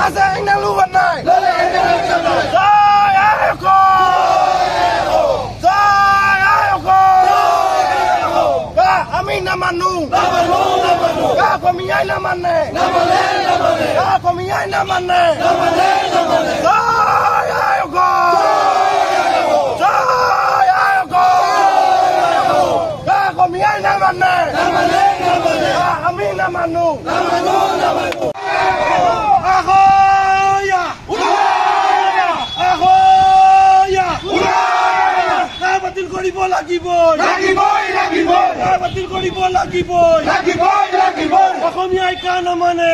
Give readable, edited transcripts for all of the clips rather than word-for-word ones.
আছে এংনালু নাই আমি না মানু কমিয়াই না মানে কমিয়াই না মানে কমিয়াই না মানে আমি না মানু বাতিল কৰিব লাগিব অসমীয়াই কা নামানে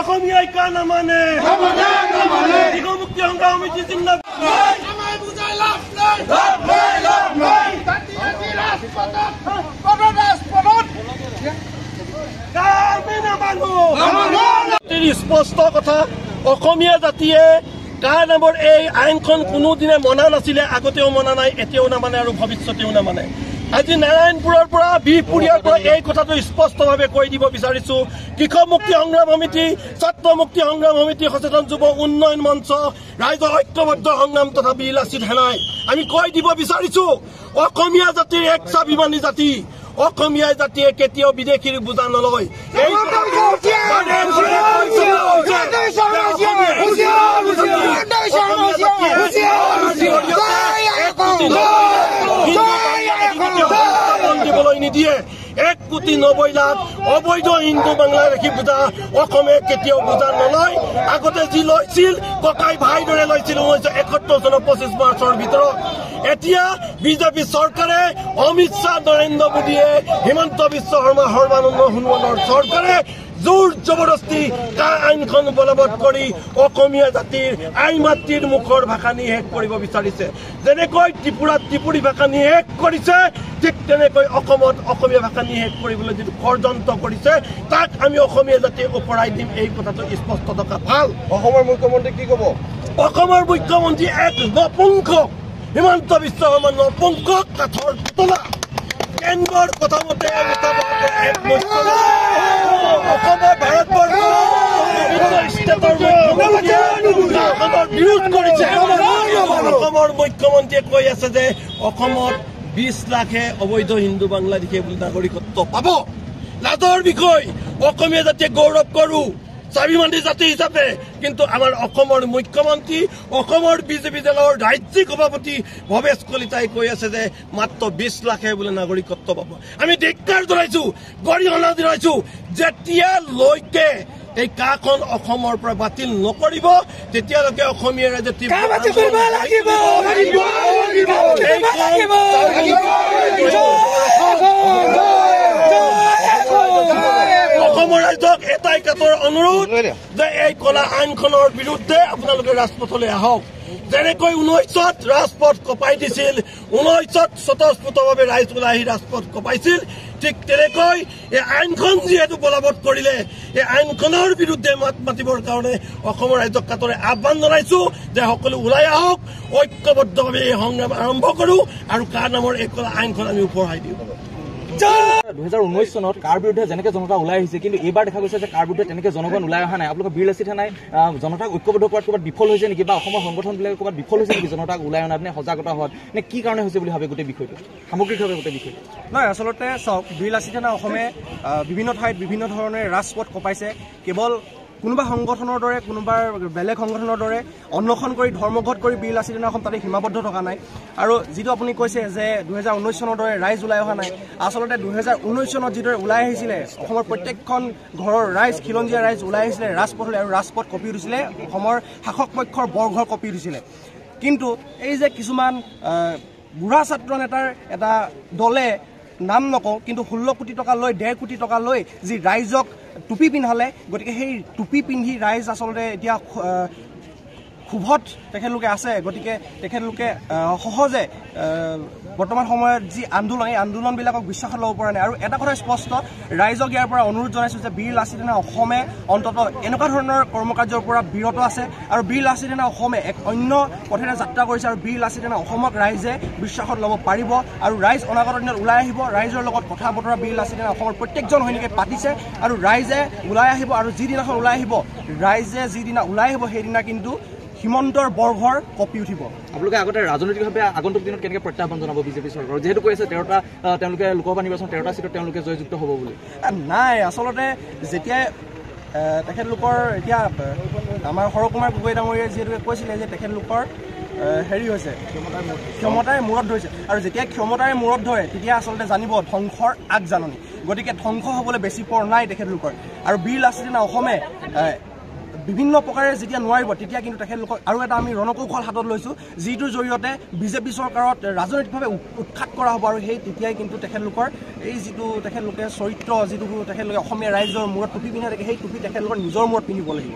অসমীয়াই কা নামানে মুক্তি সংগ্ৰাম সমিতি স্পষ্ট কথা অসমীয়া জাতিয়ে কা নামৰ এই আইনখন কোনোদিনে মনা নাছিলে আগতেও মনা নাই এতিয়াও নামানে আৰু ভৱিষ্যতেও নামানে আজি নাৰায়ণপুৰৰ পৰা বিহপুৰীয়াৰ পৰা এই কথাটো স্পষ্টভাৱে কৈ দিব বিচাৰিছো কৃষক মুক্তি সংগ্ৰাম সমিতি ছাত্ৰ মুক্তি সংগ্ৰাম সমিতি সচেতন যুৱ উন্নয়ন মঞ্চ ৰাইজৰ ঐক্যবদ্ধ সংগ্ৰাম তথা বীৰ লাচিত সেনাই আমি কৈ দিব বিচাৰিছো অসমীয়া জাতিৰ এক স্বাভিমানী জাতি অসমীয়া জাতিয়ে কেতিয়াও বিদেশীৰ বোজা নলয় দিবলৈ নিদিয়ে 1,90,00,000 অবৈধ হিন্দু বাংলা ৰাখি বোজা অসমে কেতিয়াও বোজা নলয় আগতে যি লৈছিল ককাই ভাই দৰে লৈছিল 1971 চনৰ 25 মাৰ্চৰ ভিতৰত এতিয়া বিজেপি চৰকাৰে অমিত শ্বাহ নৰেন্দ্ৰ মোদীয়ে হিমন্ত বিশ্ব শৰ্মা সৰ্বানন্দ সোণোৱালৰ চৰকাৰে জোৰ জবৰদস্তি কা আইনখন বলবৎ কৰি অসমীয়া জাতিৰ আই মাতৃৰ মুখৰ ভাষা নিষেধ কৰিব বিচাৰিছে যেনেকৈ ত্ৰিপুৰাত ত্ৰিপুৰী ভাষা নিষেধ কৰিছে ঠিক তেনেকৈ অসমত অসমীয়া ভাষা নিষেধ কৰিবলৈ যিটো ষড়যন্ত্ৰ কৰিছে তাক আমি অসমীয়া জাতিয়ে ওপৰাই দিম এই কথাটো স্পষ্ট থকা ভাল অসমৰ মুখ্যমন্ত্ৰী কি ক'ব অসমৰ মুখ্যমন্ত্ৰী এক নপুংসক হিমন্ত বিশ্ব শৰ্মা নপুংসক কাঠৰ পুতলা কেন্দ্ৰৰ কথা মতে অসমৰ ভাৰতবৰ্ষৰ বিৰোধ কৰিছে অসমৰ মুখ্যমন্ত্ৰীয়ে কৈ আছে যে অসমত 20 লাখে অবৈধ হিন্দু বাংলাদেশী বুলি নাগৰিকত্ব পাব লাজৰ বিষয় অসমীয়া জাতিয়ে গৌৰৱ কৰো স্বাভিমানী জাতি হিচাপে কিন্তু আমাৰ অসমৰ মুখ্যমন্ত্ৰী অসমৰ বিজেপি দলৰ ৰাজ্যিক সভাপতি ভৱেশ কলিতাই কৈ আছে যে মাত্ৰ 20 লাখে বোলে নাগৰিকত্ব পাব আমি ধিক্কাৰ জনাইছো গৰিহণা জনাইছো যেতিয়ালৈকে এই কাখন অসমৰ পৰা বাতিল নকৰিব তেতিয়ালৈকে অসমীয়া ৰাইজে অসমৰ ৰাইজক এটাই কাটৰ অনুৰোধ যে এই কলা আইনখনৰ বিৰুদ্ধে আপোনালোকে ৰাজপথলৈ আহক যেনেকৈ 19ত ৰাজপথ কপাই দিছিল 19ত স্বতঃস্ফূৰ্তভাৱে ৰাইজ ওলাই আহি ৰাজপথ কপাইছিল ঠিক তেনেকৈ এই আইনখন যিহেতু বলবৎ কৰিলে এই আইনখনৰ বিৰুদ্ধে মাত মাতিবৰ কাৰণে অসমৰ ৰাইজক কাটৰে আহ্বান জনাইছো যে সকলো ওলাই আহক ঐক্যবদ্ধভাৱে এই সংগ্ৰাম আৰম্ভ কৰো আৰু কা নামৰ এই কলা আইনখন আমি উপহাই দিওঁ 2019 চনত কাৰ বিৰুদ্ধে যেনেকৈ জনতা ওলাই আহিছে কিন্তু এইবাৰ দেখা গৈছে যে কাৰ বিৰুদ্ধে তেনেকৈ জনগণ ওলাই অহা নাই আপোনালোকৰ বীৰ লাচিত সেনাই জনতাক ঐক্যবদ্ধ কৰাত ক'ৰবাত বিফল হৈছে নেকি বা অসমৰ সংগঠনবিলাকে ক'ৰবাত বিফল হৈছে নেকি জনতাক ওলাই অনাত নে সজাগতা হোৱাত নে কি কাৰণে হৈছে বুলি ভাবে গোটেই বিষয়টো সামগ্ৰিকভাৱে গোটেই বিষয়টো নহয় আচলতে চাওক বীৰ লাচিত সেনা অসমে বিভিন্ন ঠাইত বিভিন্ন ধৰণে ৰাজপথ কপাইছে কেৱল কোনোবা সংগঠনৰ দৰে কোনোবা বেলেগ সংগঠনৰ দৰে অন্বেষণ কৰি ধৰ্মঘট কৰি বীৰ লাচিত সেনা অসম তাতে সীমাবদ্ধ থকা নাই আৰু যিটো আপুনি কৈছে যে 2019 চনৰ দৰে ৰাইজ ওলাই অহা নাই আচলতে 2019 চনত যিদৰে ওলাই আহিছিলে অসমৰ প্ৰত্যেকখন ঘৰৰ ৰাইজ খিলঞ্জীয়া ৰাইজ ওলাই আহিছিলে ৰাজপথলৈ আৰু ৰাজপথ কপি উঠিছিলে অসমৰ শাসক পক্ষৰ বৰঘৰ কপি উঠিছিলে কিন্তু এই যে কিছুমান বুঢ়া ছাত্ৰ নেতাৰ এটা দলে নাম নকওঁ কিন্তু 16 কোটি টকা লৈ 1.5 কোটি টকা লৈ যি ৰাইজক টুপি পিন্ধালে গতিকে সেই টুপি পিন্ধি ৰাইজ আচলতে এতিয়া ক্ষোভত তেখেতলোকে আছে গতিকে তেখেতলোকে সহজে বৰ্তমান সময়ত যি আন্দোলন এই আন্দোলনবিলাকক বিশ্বাসত ল'ব পৰা নাই আৰু এটা কথা স্পষ্ট ৰাইজক ইয়াৰ পৰা অনুৰোধ জনাইছোঁ যে বীৰ লাচিত সেনা অসমে অন্ততঃ এনেকুৱা ধৰণৰ কৰ্মকাৰ্যৰ পৰা বিৰত আছে আৰু বীৰ লাচিত সেনা অসমে এক অন্য পথেৰে যাত্ৰা কৰিছে আৰু বীৰ লাচিত সেনা অসমক ৰাইজে বিশ্বাসত ল'ব পাৰিব আৰু ৰাইজ অনাগত দিনত ওলাই আহিব ৰাইজৰ লগত কথা বতৰা বীৰ লাচিত সেনা অসমৰ প্ৰত্যেকজন সৈনিকে পাতিছে আৰু ৰাইজে ওলাই আহিব আৰু যিদিনাখন ওলাই আহিব ৰাইজে যিদিনা ওলাই আহিব সেইদিনা কিন্তু হিমন্তৰ বৰঘৰ কঁপি উঠিব আপোনালোকে আগতে ৰাজনৈতিকভাৱে আগন্তুক দিনত কেনেকৈ প্ৰত্যাহ্বান জনাব বিজেপি চৰকাৰৰ যিহেতু কৈ আছে 13টা তেওঁলোকে লোকসভা নিৰ্বাচন 13টা চিটত তেওঁলোকে জয়যুক্ত হ'ব বুলি নাই আচলতে যেতিয়াই তেখেতলোকৰ এতিয়া আমাৰ সৰকুমাৰ গগৈ ডাঙৰীয়াই যিহেতু কৈছিলে যে তেখেতলোকৰ হেৰি হৈছে ক্ষমতাৰে মূৰত ধৰিছে আৰু যেতিয়া ক্ষমতাৰে মূৰত ধৰে তেতিয়া আচলতে জানিব ধ্বংসৰ আগজাননী গতিকে ধ্বংস হ'বলৈ বেছি পৰ নাই তেখেতলোকৰ আৰু বীৰ লাচিত সেনা অসমে বিভিন্ন প্ৰকাৰে যেতিয়া নোৱাৰিব তেতিয়া কিন্তু তেখেতলোকক আৰু এটা আমি ৰণকৌশল হাতত লৈছোঁ যিটোৰ জৰিয়তে বিজেপি চৰকাৰত ৰাজনৈতিকভাৱে উৎখাত কৰা হ'ব আৰু সেই তেতিয়াই কিন্তু তেখেতলোকৰ এই যিটো তেখেতলোকে চৰিত্ৰ যিটো তেখেতলোকে অসমীয়া ৰাইজৰ মূৰত টুপি পিন্ধা থাকে সেই টুপি তেখেতলোকৰ নিজৰ মূৰত পিন্ধিব লাগিব